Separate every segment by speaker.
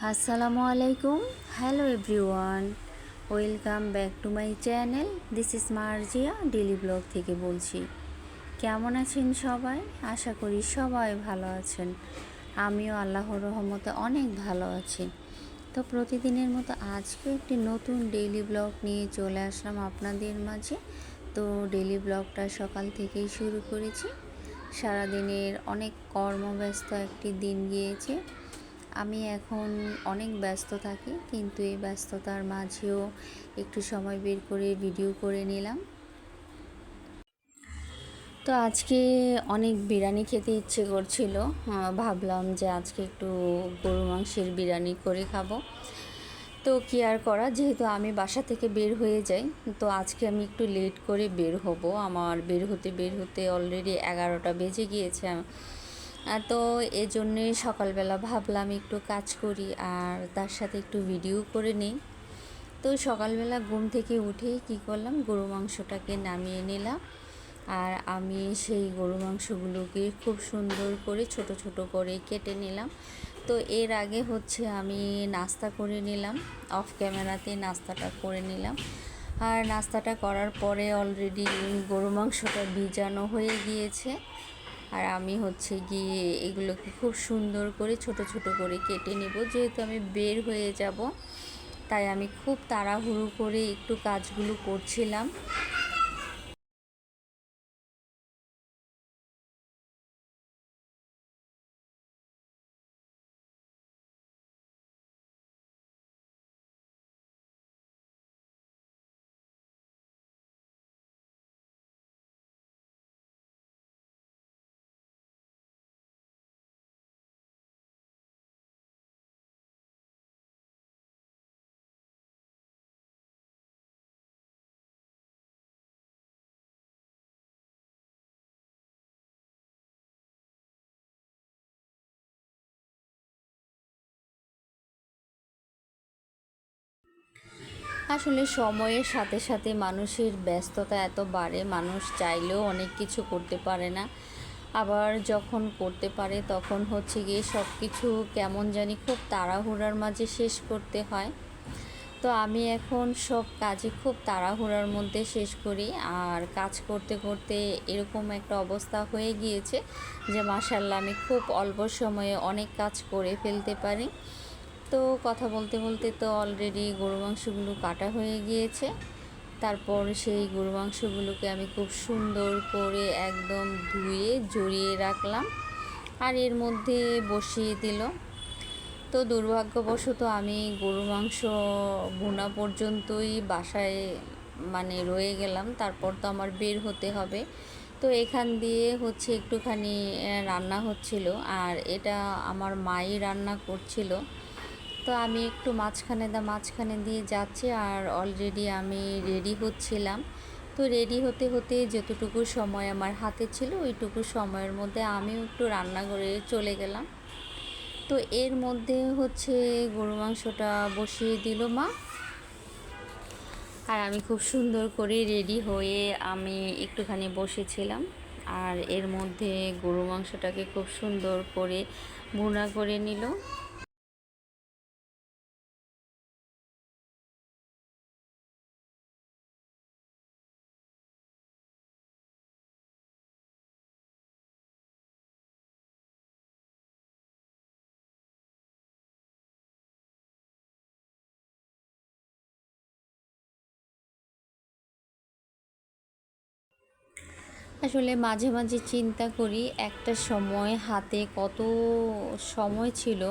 Speaker 1: আসসালামু আলাইকুম। Hello everyone, welcome back to my channel. This is Marjia daily blog থেকে বলছি। কেমন আছেন সবাই? আশা করি সবাই ভালো আছেন। আমিও আল্লাহর রহমতে অনেক ভালো আছি। তো প্রতিদিনের মতো আজকে একটি নতুন ডেইলি ব্লগ নিয়ে চলে আসলাম আপনাদের মাঝে। তো ডেইলি ব্লগটা সকাল থেকেই শুরু করেছি। সারাদিনের অনেক কর্মব্যস্ত একটি দিন গিয়েছে। আমি এখন অনেক ব্যস্ত থাকি, কিন্তু এই ব্যস্ততার মাঝেও একটু সময় বের করে ভিডিও করে নিলাম। তো আজকে অনেক বিরিয়ানি খেতে ইচ্ছে করছিল। ভাবলাম যে আজকে একটু গরু মাংসের বিরিয়ানি করে খাবো। তো কি আর করা, যেহেতু আমি বাসা থেকে বের হয়ে যাই, তো আজকে আমি একটু লেট করে বের হব। আমার বের হতে অলরেডি 11টা বেজে গিয়েছে। তো এজন্যে সকালবেলা ভাবলাম একটু কাজ করি আর তার সাথে একটু ভিডিও করে নিই। তো সকালবেলা ঘুম থেকে উঠেই কী করলাম, গরু মাংসটাকে নামিয়ে নিলাম। আর আমি সেই গরু মাংসগুলোকে খুব সুন্দর করে ছোট ছোট করে কেটে নিলাম। তো এর আগে আমি নাস্তা করে নিলাম, অফ ক্যামেরাতে নাস্তাটা করে নিলাম। আর নাস্তাটা করার পরে অলরেডি গরু মাংসটা ভিজানো হয়ে গিয়েছে। আর আমি গিয়ে এগুলোকে খুব সুন্দর করে ছোট ছোট করে কেটে নেব, যেহেতু আমি বের হয়ে যাব, তাই আমি খুব তাড়াহুড়ো করে একটু কাজগুলো করছিলাম। আসলে সময়ের সাথে সাথে মানুষের ব্যস্ততা এত বাড়ে, মানুষ চাইলেও অনেক কিছু করতে পারে না। আবার যখন করতে পারে তখন গিয়ে সব কিছু কেমন জানি খুব তাড়াহুড়ার মাঝে শেষ করতে হয়। তো আমি এখন সব কাজই খুব তাড়াহুড়ার মধ্যে শেষ করি। আর কাজ করতে করতে এরকম একটা অবস্থা হয়ে গিয়েছে যে মাশাআল্লাহ আমি খুব অল্প সময়ে অনেক কাজ করে ফেলতে পারি। তো কথা বলতে বলতে তো অলরেডি গরু মাংসগুলো কাটা হয়ে গিয়েছে। তারপর সেই গরু মাংসগুলোকে আমি খুব সুন্দর করে একদম ধুয়ে জড়িয়ে রাখলাম আর এর মধ্যে বসিয়ে দিল। তো দুর্ভাগ্যবশত আমি গরু মাংস ভুনা পর্যন্তই বাসায় রয়ে গেলাম। তারপর তো আমার বের হতে হবে। তো এখান দিয়ে একটুখানি রান্না হচ্ছিল, আর এটা আমার মাই রান্না করছিল। তো আমি একটু মাঝখানে দিয়ে যাচ্ছি, আর অলরেডি আমি রেডি হচ্ছিলাম। তো রেডি হতে হতে যতটুকু সময় আমার হাতে ছিল ওইটুকু সময়ের মধ্যে আমিও একটু রান্নাঘরে চলে গেলাম। তো এর মধ্যে গরু মাংসটা বসিয়ে দিল মা, আর আমি খুব সুন্দর করে রেডি হয়ে আমি একটুখানি বসেছিলাম। আর এর মধ্যে গরু মাংসটাকে খুব সুন্দর করে ভুনা করে নিল। আসলে মাঝে মাঝে চিন্তা করি, একটা সময় হাতে কত সময় ছিল,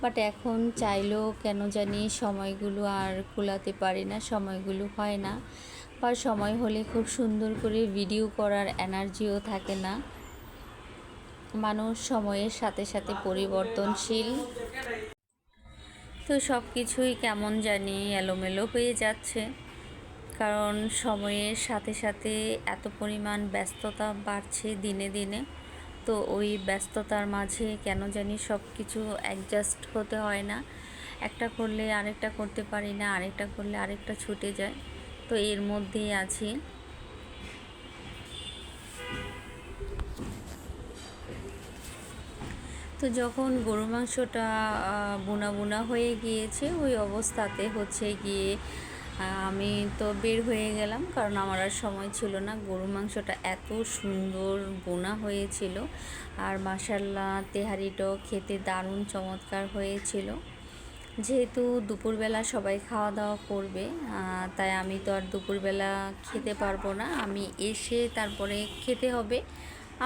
Speaker 1: বাট এখন চাইলেও কেন জানি সময়গুলো আর কুলাতে পারি না, সময়গুলো হয় না। বা সময় হলে খুব সুন্দর করে ভিডিও করার এনার্জিও থাকে না। মানুষ সময়ের সাথে সাথে পরিবর্তনশীল। তো সব কিছুই কেমন জানি এলোমেলো হয়ে যাচ্ছে, কারণ সময়ের সাথে সাথে এত পরিমাণ ব্যস্ততা বাড়ছে দিনে দিনে। তো ওই ব্যস্ততার মাঝে কেন জানি সব কিছু অ্যাডজাস্ট হতে হয় না। একটা করলে আরেকটা করতে পারি না, আরেকটা করলে আরেকটা ছুটে যায়। তো এর মধ্যেই আছি। তো যখন গরু মাংসটা বুনা বুনা হয়ে গিয়েছে ওই অবস্থাতে হচ্ছে গিয়ে আমি তো বের হয়ে গেলাম, কারণ আমার আর সময় ছিল না। গরু মাংসটা এত সুন্দর বোনা হয়েছিল, আর মাশাল্লাহ তেহারিটাও খেতে দারুণ চমৎকার হয়েছিল। যেহেতু দুপুরবেলা সবাই খাওয়া দাওয়া করবে, তাই আমি তো আর দুপুরবেলা খেতে পারবো না, আমি এসে তারপরে খেতে হবে।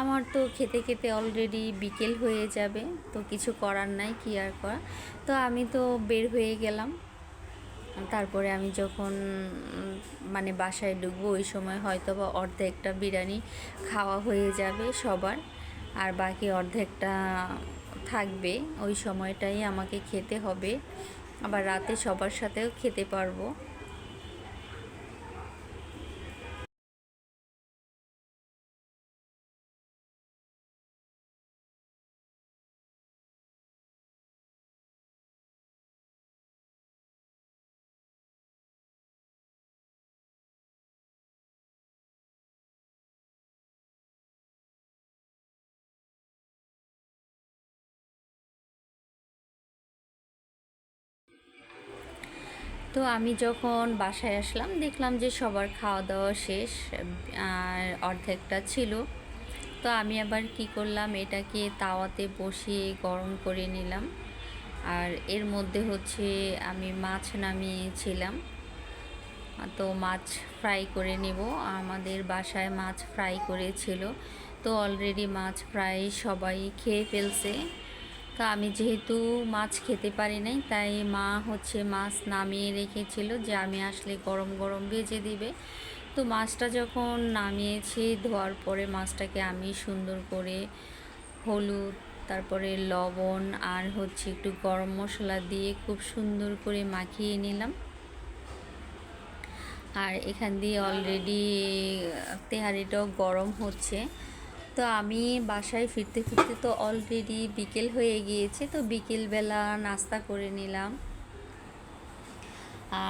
Speaker 1: আমার তো খেতে খেতে অলরেডি বিকেল হয়ে যাবে, তো কিছু করার নাই, কি আর করা। তো আমি তো বের হয়ে গেলাম। তারপরে আমি যখন মানে বাসায় ঢুকবো ওই সময় হয়তো বা অর্ধেকটা বিরিয়ানি খাওয়া হয়ে যাবে সবার, আর বাকি অর্ধেকটা থাকবে। ওই সময়টাই আমাকে খেতে হবে, আবার রাতে সবার সাথেও খেতে পারবো। তো আমি যখন বাসায় আসলাম দেখলাম যে সবার খাওয়া দাওয়া শেষ, আর অর্ধেকটা ছিল। তো আমি আবার কি করলাম, এটাকে তাওয়াতে বসিয়ে গরম করে নিলাম। আর এর মধ্যে হচ্ছে আমি মাছ নামিয়েছিলাম, তো মাছ ফ্রাই করে নেব। আমাদের বাসায় মাছ ফ্রাই করেছিল, তো অলরেডি মাছ ফ্রাই সবাই খেয়ে ফেলছে। তো আমি যেহেতু মাছ খেতে পারি নাই, তাই মা হচ্ছে মাছ নামিয়ে রেখেছিল যে আমি আসলে গরম গরম ভেজে দিবে। তো মাছটা যখন নামিয়েছি, ধোয়ার পরে মাছটাকে আমি সুন্দর করে হলুদ, তারপরে লবণ আর হচ্ছে একটু গরম মশলা দিয়ে খুব সুন্দর করে মাখিয়ে নিলাম। আর এখান দিয়ে অলরেডি তেহারিটাও গরম হচ্ছে। তো আমি বাসায় ফিরতে ফিরতে তো অলরেডি বিকেল হয়ে গিয়েছে, তো বিকেলবেলা নাস্তা করে নিলাম।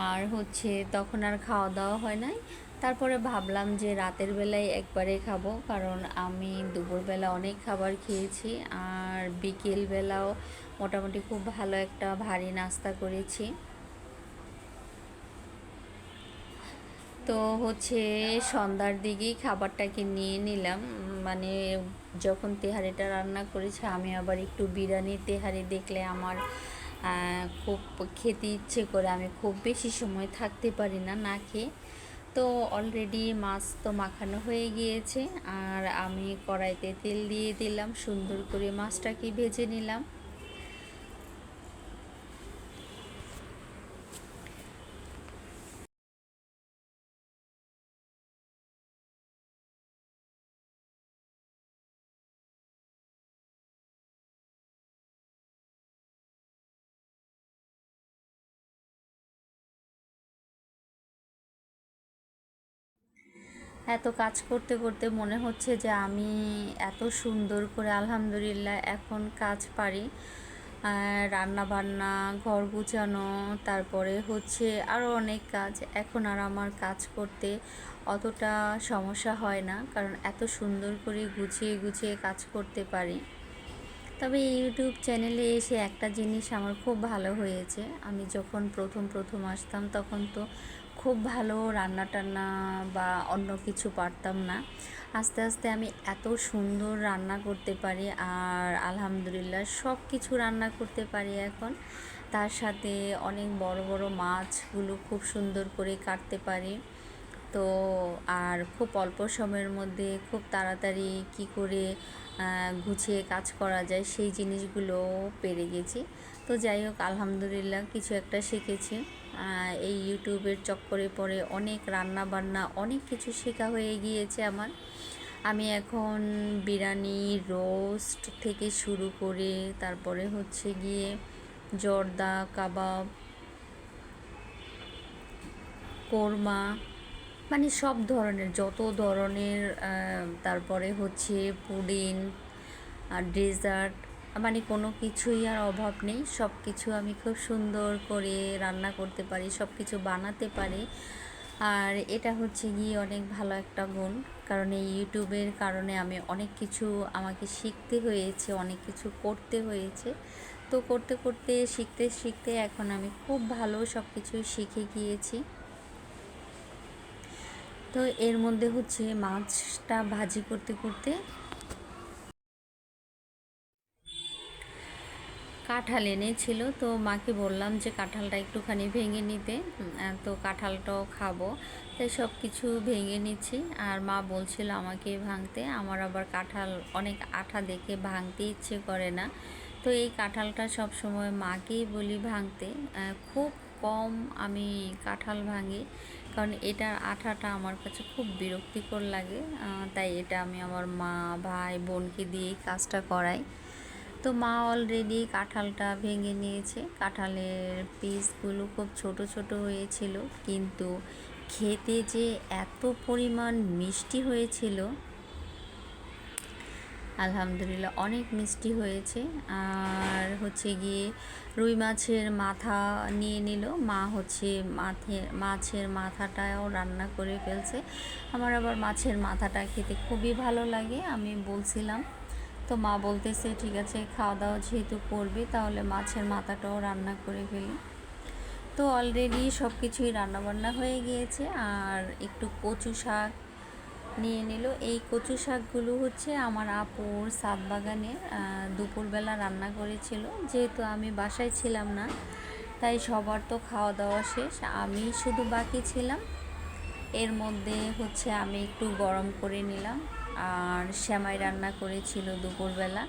Speaker 1: আর হচ্ছে তখন আর খাওয়া দাওয়া হয় নাই। তারপরে ভাবলাম যে রাতের বেলায় একবারে খাবো, কারণ আমি দুপুরবেলা অনেক খাবার খেয়েছি, আর বিকেলবেলাও মোটামুটি খুব ভালো একটা ভারী নাস্তা করেছি। তো হচ্ছে সন্ধ্যার দিকেই খাবারটাকে নিয়ে নিলাম। মানে যখন তেহারিটা রান্না করেছে, আমি আবার একটু বিরিয়ানির তেহারি দেখলে আমার খুব খেতে ইচ্ছে করে, আমি খুব বেশি সময় থাকতে পারি না না খেয়ে। তো অলরেডি মাছ তো মাখানো হয়ে গিয়েছে, আর আমি কড়াইতে তেল দিয়ে দিলাম, সুন্দর করে মাছটাকে ভেজে নিলাম। এত কাজ করতে করতে মনে হচ্ছে যে আমি এত সুন্দর করে আলহামদুলিল্লাহ এখন কাজ পারি। রান্না বান্না, ঘর গুছানো, তারপরে হচ্ছে আরও অনেক কাজ। এখন আর আমার কাজ করতে অতটা সমস্যা হয় না, কারণ এত সুন্দর করে গুছিয়ে গুছিয়ে কাজ করতে পারি। তবে ইউটিউব চ্যানেলে এসে একটা জিনিস আমার খুব ভালো হয়েছে, আমি যখন প্রথম প্রথম আসতাম তখন তো খুব ভালো রান্না টান্না বা অন্য কিছু পারতাম না। আস্তে আস্তে আমি এত সুন্দর রান্না করতে পারি, আর আলহামদুলিল্লাহ সব কিছু রান্না করতে পারি এখন। তার সাথে অনেক বড় বড় মাছগুলো খুব সুন্দর করে কাটতে পারি। তো আর খুব অল্প সময়ের মধ্যে খুব তাড়াতাড়ি কি করে গুছিয়ে কাজ করা যায় সেই জিনিসগুলো পেরে গেছি। তো যাই হোক, আলহামদুলিল্লাহ কিছু একটা শিখেছি। এই ইউটিউবের চক্করে পড়ে অনেক রান্না বান্না অনেক কিছু শেখা হয়ে গিয়েছে আমার। আমি এখন বিরিয়ানি, রোস্ট থেকে শুরু করে তারপরে হচ্ছে গিয়ে জর্দা কাবাব, কোরমা, মানে সব ধরনের, যত ধরনের, তারপরে হচ্ছে পুডিং আর ডেজার্ট, মানে কোনো কিছুই আর অভাব নেই। সব কিছু আমি খুব সুন্দর করে রান্না করতে পারি, সব কিছু বানাতে পারি। আর এটা হচ্ছে গিয়ে অনেক ভালো একটা গুণ, কারণ এই ইউটিউবের কারণে আমি অনেক কিছু আমাকে শিখতে হয়েছে, অনেক কিছু করতে হয়েছে। তো করতে করতে শিখতে শিখতে এখন আমি খুব ভালো সব কিছুই শিখে গিয়েছি। তো এর মধ্যে হচ্ছে মাছটা ভাজি করতে করতে কাঁঠাল এনেছিল, তো মাকে বললাম যে কাঁঠালটা একটুখানি ভেঙে নিতে। তো কাঁঠালটাও খাবো, তাই সব কিছু ভেঙে নিচ্ছি। আর মা বলছিল আমাকে ভাঙতে, আমার আবার কাঁঠাল অনেক আঠা দেখে ভাঙতে ইচ্ছে করে না। তো এই কাঁঠালটা সব সময় মাকেই বলি ভাঙতে। খুব কম আমি কাঁঠাল ভাঙি, কারণ এটার আঠাটা আমার কাছে খুব বিরক্তিকর লাগে। তাই এটা আমি আমার মা, ভাই, বোনকে দিয়েই কাজটা করাই। তো মা অলরেডি কাঁঠালটা ভেঙে নিয়েছে। কাঁঠালের পিসগুলো খুব ছোট ছোট হয়েছিল, কিন্তু খেতে যে এত পরিমাণ মিষ্টি হয়েছিল, আলহামদুলিল্লাহ অনেক মিষ্টি হয়েছে। আর হচ্ছে গিয়ে রুই মাছের মাথা নিয়ে নিল মা, হচ্ছে মাছের মাথাটাও রান্না করে ফেলছে। আমার আবার মাছের মাথাটা খেতে খুবই ভালো লাগে, আমি বলছিলাম। তো মা বলতেছে ঠিক আছে, খাওয়া দাওয়া যেহেতু করবে তাহলে মাছের মাথাটাও রান্না করে ফেলি। তো অলরেডি সব কিছুই রান্নাবান্না হয়ে গিয়েছে। আর একটু কচু শাক নিয়ে নিল। এই কচু শাকগুলো হচ্ছে আমার আপুর ছাদ বাগানে দুপুরবেলা রান্না করেছিল। যেহেতু আমি বাসায় ছিলাম না, তাই সবার তো খাওয়া দাওয়া শেষ, আমি শুধু বাকি ছিলাম। এর মধ্যে হচ্ছে আমি একটু গরম করে নিলাম। আর সেমাই রান্না করেছিল দুপুরবেলা,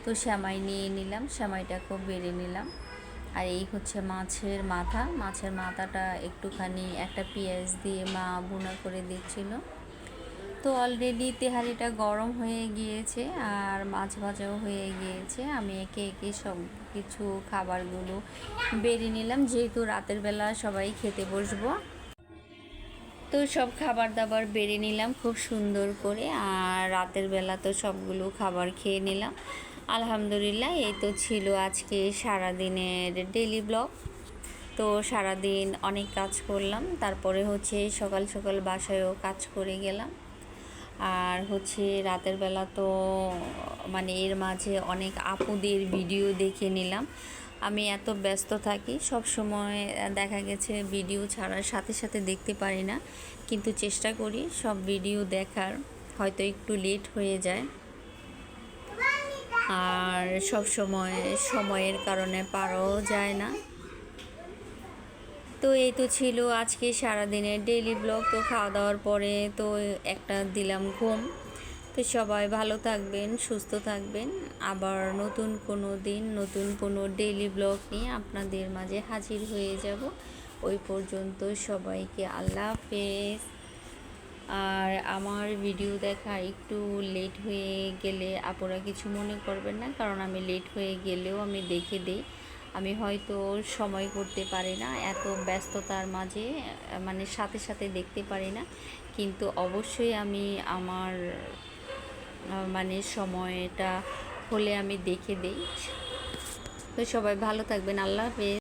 Speaker 1: তো সেমাই নিয়ে নিলাম, সেমাইটাকেও বেড়ে নিলাম। আর এই হচ্ছে মাছের মাথা, মাছের মাথাটা একটুখানি একটা পেঁয়াজ দিয়ে মা ভুনা করে দিচ্ছিল। তো অলরেডি তেহারিটা গরম হয়ে গিয়েছে আর মাছ ভাজাও হয়ে গিয়েছে। আমি একে একে সব কিছু খাবারগুলো বেড়ে নিলাম, যেহেতু রাতের বেলা সবাই খেতে বসবো। তো সব খাবার দাবার বেড়ে নিলাম খুব সুন্দর করে, আর রাতের বেলা তো সবগুলো খাবার খেয়ে নিলাম। আলহামদুলিল্লাহ, এই তো ছিল আজকে সারাদিনের ডেইলি ব্লগ। তো সারাদিন অনেক কাজ করলাম, তারপরে হচ্ছে সকাল সকাল বাসায়ও কাজ করে গেলাম। আর হচ্ছে রাতের বেলা তো মানে এর মাঝে অনেক আপুদের ভিডিও দেখে নিলাম। আমি এত ব্যস্ত থাকি, সব সময় দেখা গেছে ভিডিও ছাড়ার সাথে সাথে দেখতে পারি না, কিন্তু চেষ্টা করি সব ভিডিও দেখার, হয়তো একটু লেট হয়ে যায়। আর সব সময় সময়ের কারণে পারাও যায় না। তো এই তো ছিল আজকে সারাদিনের ডেইলি ব্লগ। তো খাওয়া দাওয়ার পরে তো একটা দিলাম ঘুম। তো সবাই ভালো থাকবেন, সুস্থ থাকবেন। আবার নতুন কোনো দিন নতুন কোনো ডেইলি ব্লগ নিয়ে আপনাদের মাঝে হাজির হয়ে যাব। ওই পর্যন্ত সবাইকে আল্লাহ হাফেজ। আর আমার ভিডিও দেখা একটু লেট হয়ে গেলে আপনারা কিছু মনে করবেন না, কারণ আমি লেট হয়ে গেলেও আমি দেখে দিই। আমি হয়তো সময় করতে পারি না, এত ব্যস্ততার মাঝে মানে সাথে সাথে দেখতে পারি না, কিন্তু অবশ্যই আমি আমার মানে সময়টা হলে আমি দেখে দিই। তো সবাই ভালো থাকবেন, আল্লাহ হাফেজ।